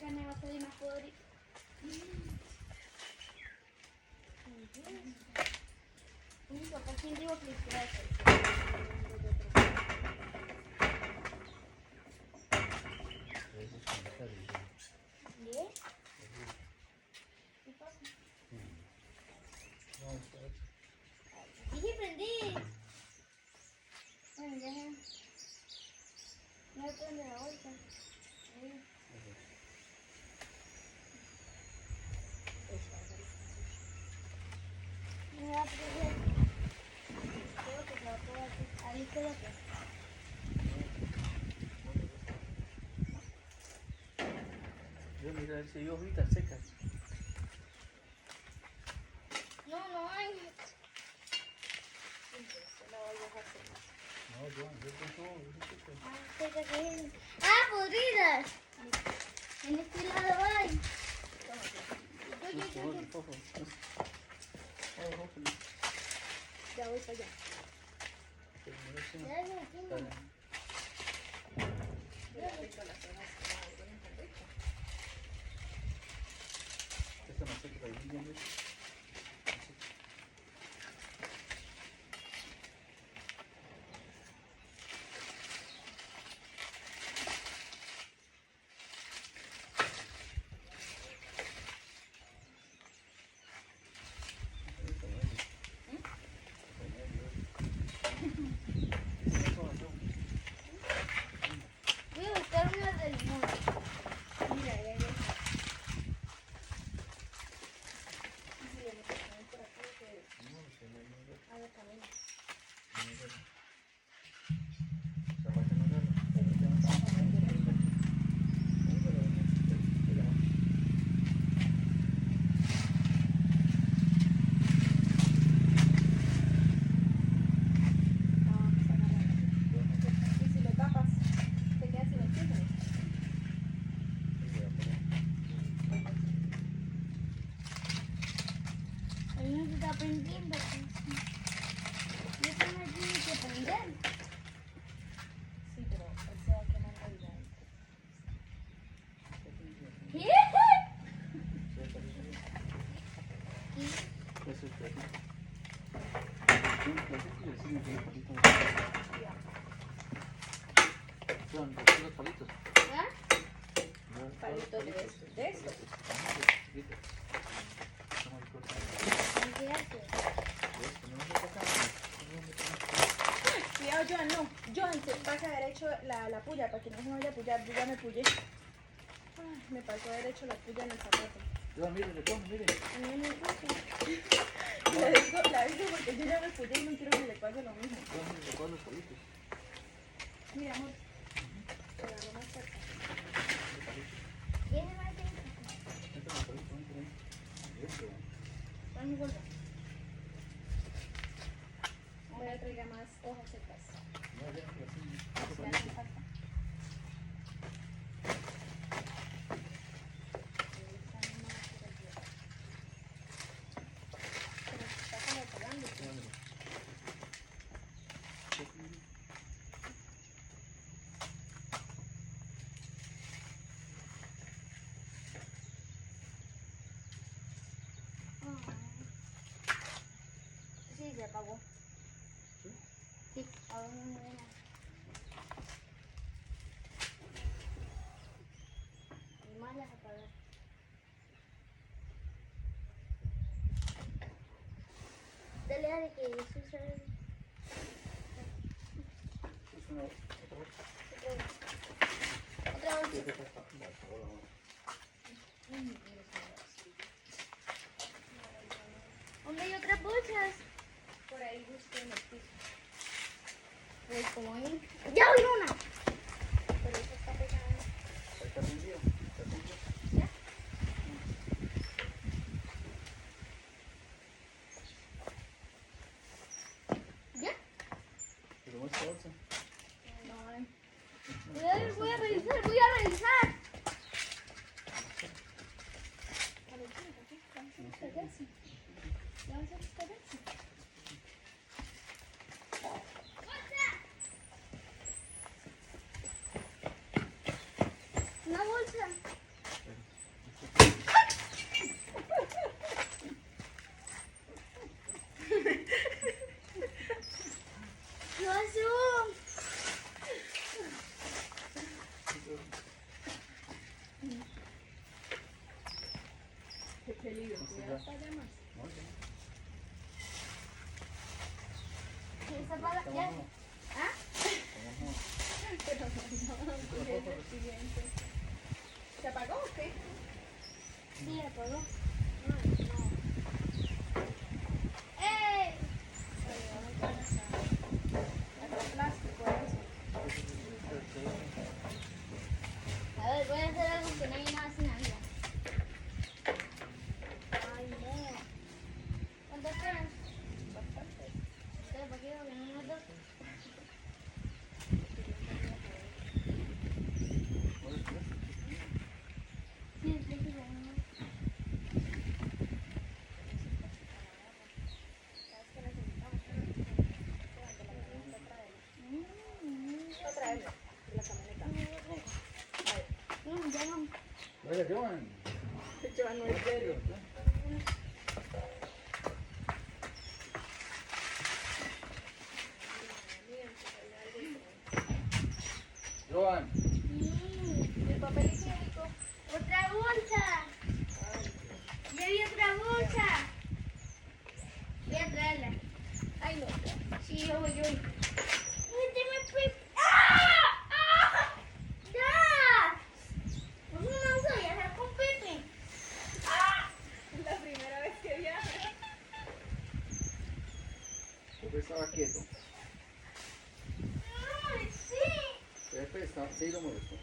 carne va a salir más podrida. Mi papá siempre dijo que hiciera eso. ¿Qué? ¿Qué pasa? Dije prendí. Bueno, ya no prende la bolsa. Me va a prender. Creo que se va a poder hacer. Ahí creo que. Yo mira, si hay hojitas secas. No, no hay. La voy a dejar seca. No, yo tengo secas. Ah, secas que es. ¡Ah, podridas! En este lado hay. Yo. Ya voy para allá. Ya, Esta no sé qué va a ir bien. voy a buscar una del limón. Mira, ya. Y si le meto también por aquí, que haga camino. Y si lo tapas, te queda sin oxígeno. Ahí no se está prendiendo. Esto no tiene que prender. Sí, pero él se va quemando ahí ya. ¿Qué? Eso es platito. Un platito y así me queda palito. Son los palitos. ¿Ah? Palitos de estos. ¿Qué hace? Cuidado, Joan, no. Joan, te pasa a haber hecho la puya para que no se vaya a pullar. Yo ya me pullé. Ay, me pasó a haber hecho la puya en el zapato. Yo, mire, le tomo, mire. A mí me gusta. La digo porque yo ya me pullé y no quiero que le pase lo mismo. Yo, mire, le pongo los palitos. Mira, amor. Te agarro más cerca. ¿Viene más de Este es el palito, ven por ahí. Eso. Vamos a volver. Voy a traer más hojas secas. No, ya, así. Si hacen falta. Pero está como pegando. Sí, se apagó. Sí, ahora no me da. Mi madre las apagó. Dale a de que Jesús se... Otra bolsa. ¿Dónde hay otras bolsas? Por ahí busqué en el piso. Pues como ahí. ¡Ya oí una! Pero eso está pegado. Está prendido. ¿Ya? ¿Ya? Pero esta bolsa. No hay. Voy a revisar, voy a revisar. Angelillo, cuidado para allá más. No, ya. Esa para ya. Estamos ¿Ah? no. Pero no, porque es el siguiente. ¿Se apagó o qué? Sí, apagó. Ay, no. ¡Ey! Hasta plástico, eso. A ver, voy a hacer algo que no hay nada sin agua. Ay, no. ¿Cuántas quedan? Bastante. ¿Qué? ¿Para qué? Porque no nos toca. Sí, sí, sí, sí. Otra vez. La camioneta. Ya no. Oiga, Joan. Joan no es serio. Joan. El papel higiénico. Otra bolsa. Ya vi otra bolsa. Voy a traerla. Ay, no. Sí, yo voy. Méteme Pepe. ¡Ah! ¡Ah! ¡Ya! No me voy a hacer con Pepe. ¡Ah! Es la primera vez que viaja. Pepe estaba quieto. ¡Ay, sí! Pepe estaba, sí lo molestó.